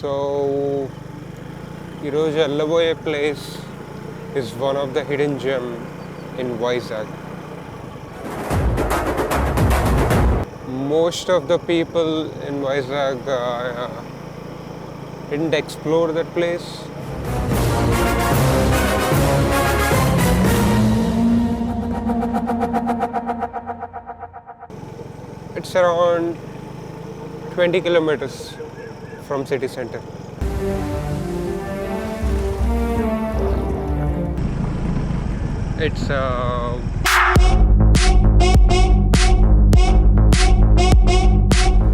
So, ఈరోజు వెళ్ళబోయే place is one of the hidden gem in Vizag. Most of the people in Vizag didn't explore that place. It's around 20 kilometers from city center. It's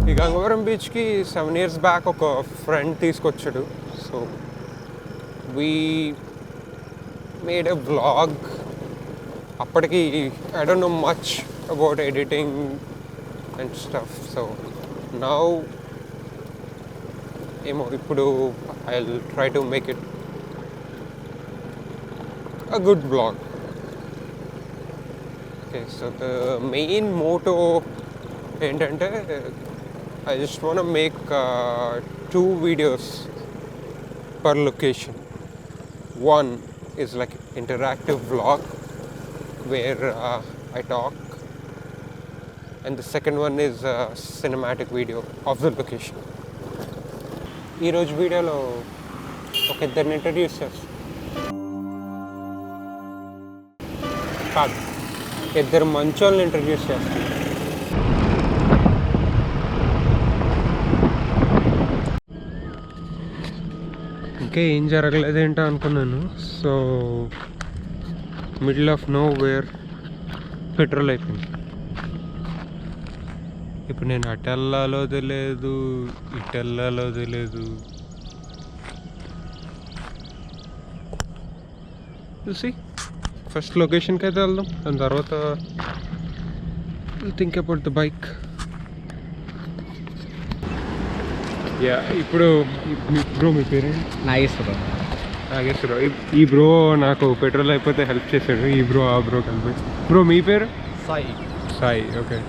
ఈ గంగవరం బీచ్కి 7 years back ఒక friend తీసుకొచ్చాడు. So we made a vlog. అప్పటికి I don't know much about editing and stuff. So now ఏమో ఇప్పుడు I will try to make it a good vlog. Okay, so the main motto ఏంటంటే I just want to make 2 videos per location. One is like interactive vlog where I talk, and the second one is a cinematic video of the location. ఈ రోజు వీడియోలో ఒక ఇద్దరిని introduce చేస్తాను. కాదు, ఇద్దరు మంచోళ్ళని introduce చేస్తాను. ఇంకా ఏం జరగలేదేంటో అనుకున్నాను. So middle of know where petrol అయిపోయింది. ఇప్పుడు నేను అటు వెళ్ళాలో తెలియదు, ఇటు వెళ్ళాలో తెలియదు. చూసి ఫస్ట్ లొకేషన్కి అయితే వెళ్దాం, దాని తర్వాత think about the bike. Yeah, ఇప్పుడు బ్రో మీ పేరేంటి? నాగేశ్వరరావు. ఈ బ్రో నాకు పెట్రోల్ అయిపోతే హెల్ప్ చేశాడు. ఈ బ్రో ఆ బ్రో కలిపి. బ్రో మీ పేరు? సాయి. ఓకే.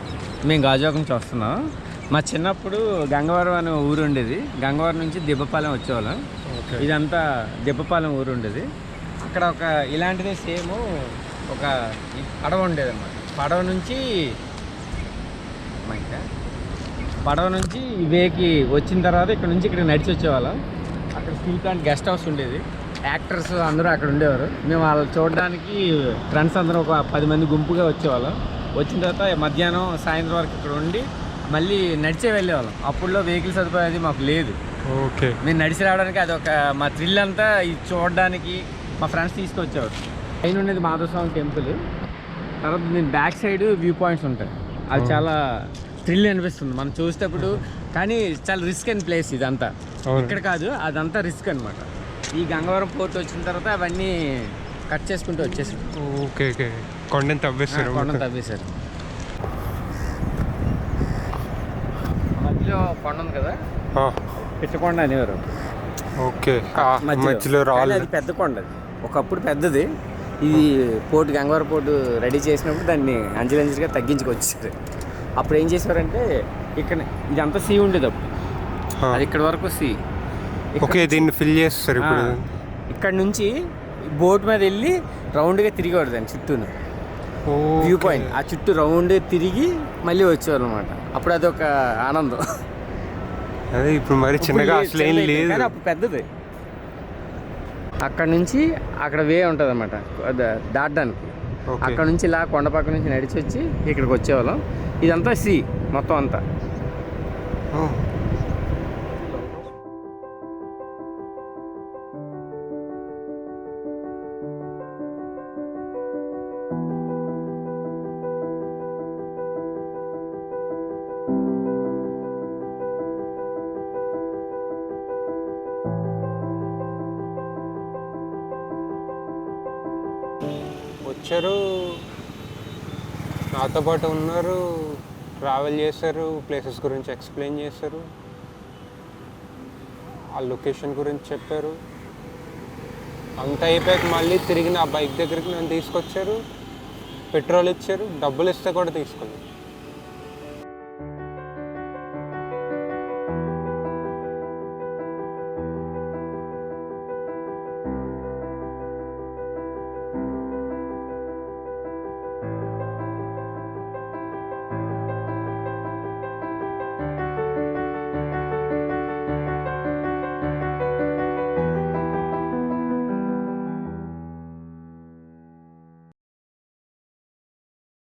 మేము గాజువాక నుంచి వస్తున్నాం. మా చిన్నప్పుడు గంగవరం అనే ఊరు ఉండేది. గంగవరం నుంచి దిబ్బపాలెం వచ్చేవాళ్ళం. ఇదంతా దిబ్బపాలెం ఊరు ఉండేది. అక్కడ ఒక ఇలాంటిదే సేమ్ ఒక పడవ ఉండేది అన్నమాట. పడవ నుంచి వేకి వచ్చిన తర్వాత ఇక్కడ నుంచి ఇక్కడ నడిచి వచ్చేవాళ్ళం. అక్కడ స్టీల్ ప్లాంట్ గెస్ట్ హౌస్ ఉండేది. యాక్టర్స్ అందరూ అక్కడ ఉండేవారు. మేము వాళ్ళు చూడడానికి ఫ్రెండ్స్ అందరూ ఒక 10 మంది గుంపుగా వచ్చేవాళ్ళం. వచ్చిన తర్వాత మధ్యాహ్నం సాయంత్రం వరకు ఇక్కడ ఉండి మళ్ళీ నడిచే వెళ్ళేవాళ్ళం. అప్పుడులో వెహికల్ సదుపాయం అది మాకు లేదు. ఓకే. మేము నడిచి రావడానికి అదొక మా థ్రిల్ అంతా ఇది చూడడానికి మా ఫ్రెండ్స్ తీసుకొచ్చేవారు. పైన ఉండేది మాధవస్వామి టెంపుల్. తర్వాత దీని బ్యాక్ సైడ్ వ్యూ పాయింట్స్ ఉంటాయి. అది చాలా థ్రిల్ అనిపిస్తుంది మనం చూసేటప్పుడు. కానీ చాలా రిస్క్ అయిన ప్లేస్ ఇదంతా. ఇక్కడ కాదు, అదంతా రిస్క్ అనమాట. ఈ గంగవరం పోర్ట్ వచ్చిన తర్వాత అవన్నీ కట్ చేసుకుంటూ వచ్చేసి ఓకే ఓకే కొండను తవ్వేశారు. మధ్యలో కొండ ఉంది కదా, పిట్టకొండ అనేవారు. ఓకే. మధ్యలో రాళ్ళు. అది పెద్ద కొండ. అది ఒకప్పుడు పెద్దది. ఇది పోర్టు గంగవరం పోర్టు రెడీ చేసినప్పుడు దాన్ని అంచెలంచెలుగా తగ్గించుకొచ్చారు. అప్పుడు ఏం చేశారంటే ఇక్కడ ఇదంతా సీ ఉండేది అప్పుడు. అది ఇక్కడ వరకు సీ. ఓకే, దీన్ని ఫిల్ చేస్తారు ఇప్పుడు. ఇక్కడ నుంచి బోట్ మీద వెళ్ళి రౌండ్గా తిరిగేవాడు దాన్ని చుట్టూను. వ్యూ పాయింట్ ఆ చుట్టూ రౌండ్ తిరిగి మళ్ళీ వచ్చేవారు అనమాట. అప్పుడు అదొక ఆనందం. అదే ఇప్పుడు మరి చిన్నగా అసలు ఏం లేదు, కానీ అప్పుడు పెద్దది. అక్కడ నుంచి అక్కడ వే ఉంటుంది అనమాట దాటడానికి. అక్కడ నుంచి ఇలా కొండ పక్క నుంచి నడిచి వచ్చి ఇక్కడికి వచ్చేవాళ్ళం. ఇదంతా సీ మొత్తం అంతా. వచ్చారు, నాతో పాటు ఉన్నారు, ట్రావెల్ చేశారు, ప్లేసెస్ గురించి ఎక్స్ప్లెయిన్ చేశారు, ఆ లొకేషన్ గురించి చెప్పారు. అంతా అయిపోయాక మళ్ళీ తిరిగి నా బైక్ దగ్గరికి నన్ను తీసుకొచ్చారు, పెట్రోల్ ఇచ్చారు, డబ్బులు ఇస్తే కూడా తీసుకోలేదు.